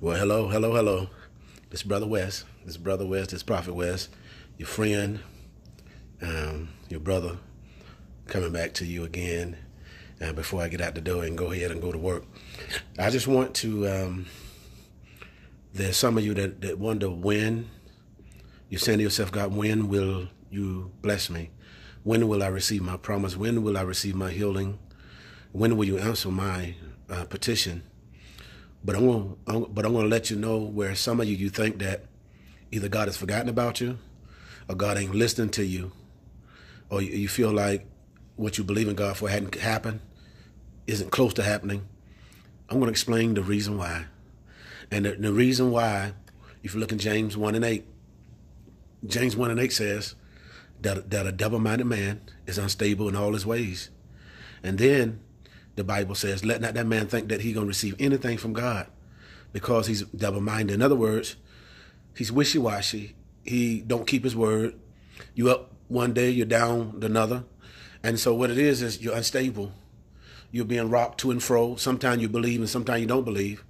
Well, hello, hello, hello. This Brother West. This Prophet West, your friend, your brother, coming back to you again. And before I get out the door and go ahead and go to work, I just want to, there's some of you that wonder when. You're saying to yourself, God, when will you bless me? When will I receive my promise? When will I receive my healing? When will you answer my petition? But I'm going to let you know where some of you think that either God has forgotten about you, or God ain't listening to you, or you feel like what you believe in God for hadn't happened, isn't close to happening. I'm going to explain the reason why. And the reason why, if you look in James 1 and 8, James 1 and 8 says that a double-minded man is unstable in all his ways. And then the Bible says, let not that man think that he's going to receive anything from God because he's double-minded. In other words, he's wishy-washy. He don't keep his word. You up one day, you're down another. And so what it is you're unstable. You're being rocked to and fro. Sometimes you believe and sometimes you don't believe.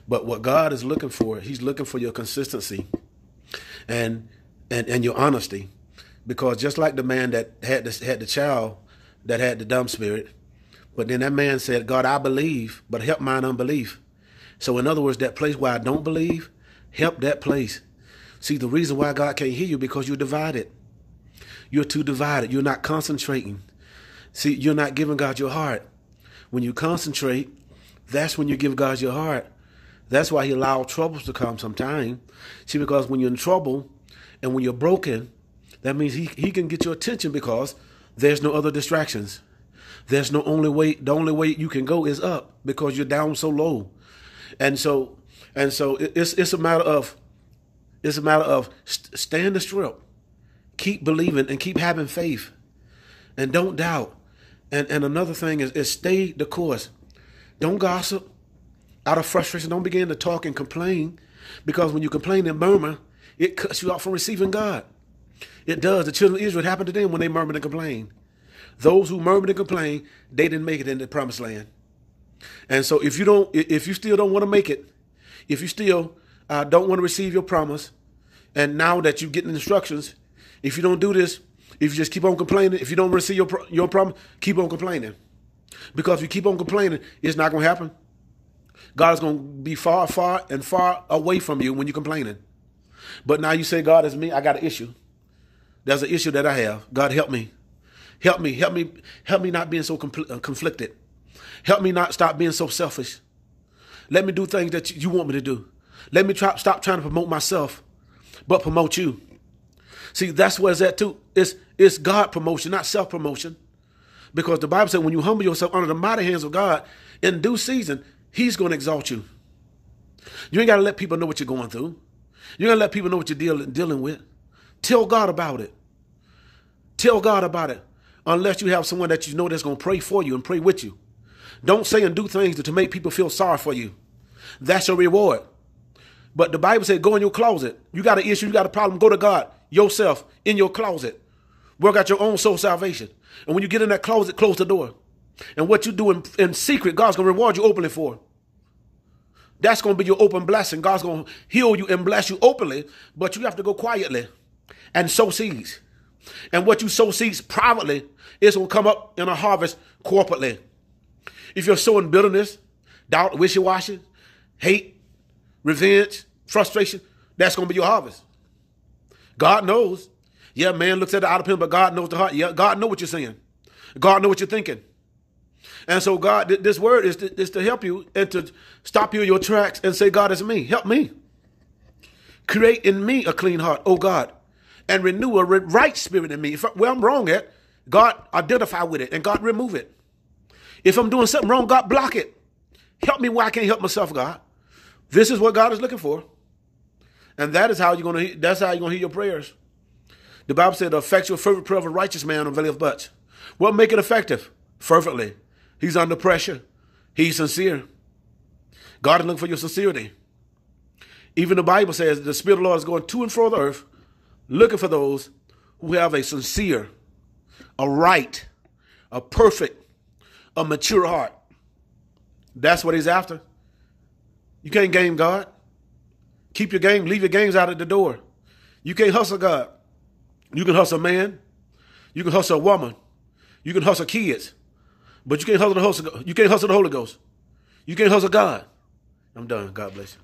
But what God is looking for, he's looking for your consistency and your honesty. Because just like the man that had the child that had the dumb spirit, but then that man said, God, I believe, but help mine unbelief. So in other words, that place where I don't believe, help that place. See, the reason why God can't hear you because you're divided. You're too divided. You're not concentrating. See, you're not giving God your heart. When you concentrate, that's when you give God your heart. That's why he allowed troubles to come sometime. See, because when you're in trouble and when you're broken, that means he can get your attention because there's no other distractions. There's the only way you can go is up because you're down so low. And so it's a matter of stand the strip, keep believing and keep having faith and don't doubt. And another thing is stay the course. Don't gossip out of frustration. Don't begin to talk and complain, because when you complain and murmur, it cuts you off from receiving God. It does. The children of Israel, it happened to them when they murmured and complained. Those who murmured and complained, they didn't make it in the promised land. And so if you still don't want to make it, if you still don't want to receive your promise, and now that you're getting instructions, if you don't do this, if you just keep on complaining, if you don't receive your promise, keep on complaining. Because if you keep on complaining, it's not going to happen. God is going to be far, far, and far away from you when you're complaining. But now you say, God, is me. I got an issue. There's an issue that I have. God, help me. Help me not being so conflicted. Help me not stop being so selfish. Let me do things that you want me to do. Let me stop trying to promote myself, but promote you. See, that's where it's at too. It's God promotion, not self-promotion. Because the Bible said when you humble yourself under the mighty hands of God, in due season, he's going to exalt you. You ain't got to let people know what you're going through. You got to let people know what you're dealing with. Tell God about it. Tell God about it. Unless you have someone that you know that's going to pray for you and pray with you. Don't say and do things to make people feel sorry for you. That's your reward. But the Bible said, go in your closet. You got an issue, you got a problem, go to God yourself in your closet. Work out your own soul salvation. And when you get in that closet, close the door. And what you do in secret, God's going to reward you openly for. That's going to be your open blessing. God's going to heal you and bless you openly, but you have to go quietly and sow seeds. And what you sow seeds privately is going to come up in a harvest corporately. If you're sowing bitterness, doubt, wishy-washy, hate, revenge, frustration, that's going to be your harvest. God knows. Yeah, man looks at the outer appearance, but God knows the heart. Yeah, God knows what you're saying. God knows what you're thinking. And so God, this word is to help you and to stop you in your tracks and say, God, it's me. Help me. Create in me a clean heart, oh God, and renew a right spirit in me. Where I'm wrong at, God, identify with it and God, remove it. If I'm doing something wrong, God, block it. Help me where I can't help myself, God. This is what God is looking for. And that's how you're going to hear your prayers. The Bible said the effectual fervent prayer of a righteous man availeth much. What make it effective? Fervently. He's under pressure. He's sincere. God is looking for your sincerity. Even the Bible says the Spirit of the Lord is going to and fro the earth, looking for those who have a sincere, a right, a perfect, a mature heart. That's what he's after. You can't game God. Leave your games out at the door. You can't hustle God. You can hustle a man. You can hustle a woman. You can hustle kids. But you can't hustle the Holy Ghost. You can't hustle God. I'm done. God bless you.